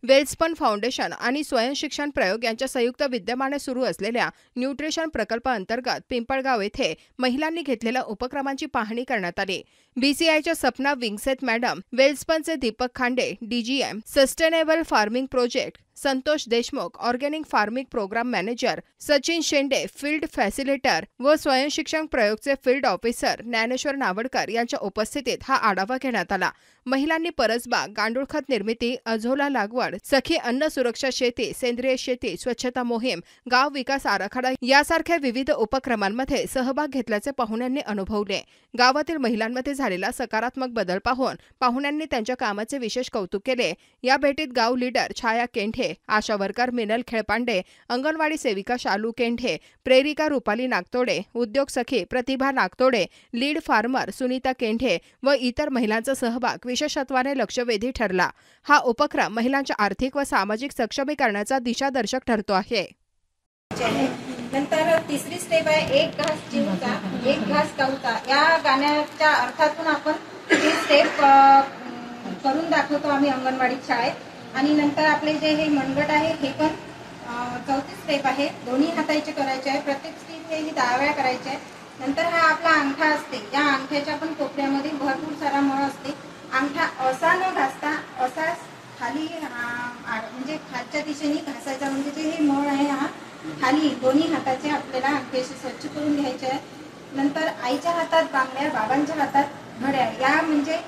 Welspun foundation आणि स्वयंशिक्षण प्रयोग यांच्या संयुक्त विद्यमाने सुरू असलेल्या न्यूट्रिशन प्रकल्पाअंतर्गत पिंपळगाव येथे महिलांनी घेतलेल्या उपक्रमांची पाहणी करण्यात आली। बीसीआयच्या सपना विंगसेत मॅडम, वेल्सपनचे Deepak Khande DGM, sustainable farming project Santosh Deshmukh, organic farming programme manager Sachin Shende, field facilitator व स्वयंशिक्षण प्रयोगचे फील्ड ऑफिसर ज्ञानेश्वर नावडकर यांच्या उपस्थितीत हा आढावा घेण्यात आला। महिलांनी परसबाग, गांडूळ खत निर्मिती, अझोला लागवड, सखी अन्न सुरक्षा शेती, सेंद्रिय शेती, स्वच्छता मोहीम, गाव विकास आराखडा यासारख्या विविध उपक्रमांमध्ये सहभाग घेतल्याचे पाहुण्यांनी अनुभवले। गावातील महिलांमध्ये झालेला सकारात्मक बदल पाहून पाहुण्यांनी त्यांच्या कामाचे विशेष कौतुक केले। या भेटीत गाव लीडर छाया केंढे, आशा वर्कर मिनल खेळपांडे, अंगणवाडी सेविका शालू केंढे, प्रेरिका रुपाली नागतोडे, उद्योग सखी प्रतिभा नागतोडे, लीड फार्मर सुनीता केंढे व इतर महिलांचा सहभाग विशेषत्वाने लक्षवेधी ठरला। हा उपक्रम महिलांच्या आर्थिक व सामाजिक सक्षमीकरणाचा दिशादर्शक ठरतो आहे। नंतर तिसरी स्टेप आहे एक घास चिवचा एक घास गावचा। या गाण्याच्या अर्थातून आपण ही स्टेप करून दाखवतो आम्ही अंगणवाडी शाळेत। आणि नंतर आपले जे हे मनगट आहे हे पण चौथी स्टेप आहे, दोन्ही हाताचे करायचे आहे। प्रत्येक स्टेप हे 10 वेळा करायचे आहे। नंतर हा आपला अंगठा असते, या अंगठ्याच्या पण कोपऱ्यामध्ये भरपूर सारा मळ असते। अंगठा असा न घासता असा खाली म्हणजे खालच्या दिशेने घासायचा, म्हणजे जे हे मळ आहे हा खाली दोन्ही हाताचे आपल्याला अंगठ्याशी स्वच्छ करून घ्यायचे आहे। नंतर आईच्या हातात बांगड्या, बाबांच्या हातात घड्याळ। या म्हणजे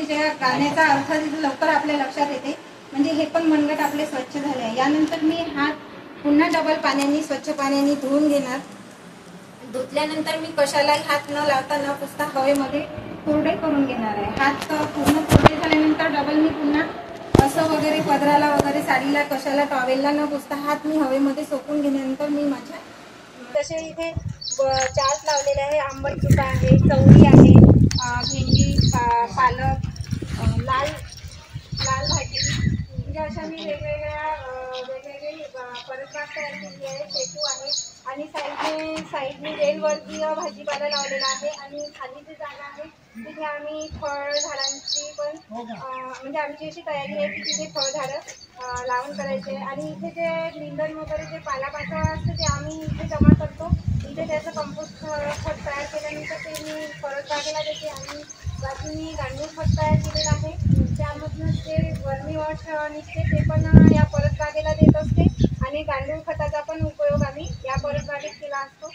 ज्या गाण्याचा अर्थ लवकर आपल्या लक्षात येते, म्हणजे हे पण मनगट आपले स्वच्छ झाले आहे। यानंतर मी हात पुन्हा डबल पाण्याने स्वच्छ पाण्याने धुवून घेणार। धुतल्यानंतर मी कशालाही हात न लावता न पुसता हवेमध्ये कोरडे करून घेणार आहे। हात पूर्ण कोरडे झाल्यानंतर डबल मी पुन्हा असं वगैरे पदराला वगैरे साडीला कशाला टॉवेलला न पुसता हात मी हवेमध्ये सोकून घेण्यानंतर मी माझ्या तसे इथे चार्ट लावलेले आहे। आंबट चुका आहे, चवळी आहे, भेंडी, पालक, लाल भाजी, म्हणजे अशा मी वेगवेगळी परसबाग तयार केली आहे। शेपू आहे आणि साईडने वेलवर्गीय भाजीपाला लावलेला आहे। आणि खाली जी जागा आहे तिथे आम्ही फळ झाडांची पण म्हणजे आमची अशी तयारी आहे की तिथे फळझाडं लावून करायचे। आणि इथे जे निंदण वगैरे जे पालापाचोळा असते ते आम्ही इथे जमा करतो। इथे त्याचं कंपोस्ट खत तयार केल्यानंतर ते मी परसबागेला देते। आणि बाजूनी गांडूळ खत तयार केलेलं आहे, त्यामधून जे वर्मी वॉश निघते ते पण या परसबागेला देत असते। आणि गांडूळ खताचा पण उपयोग आम्ही या परसबागेत केला असतो।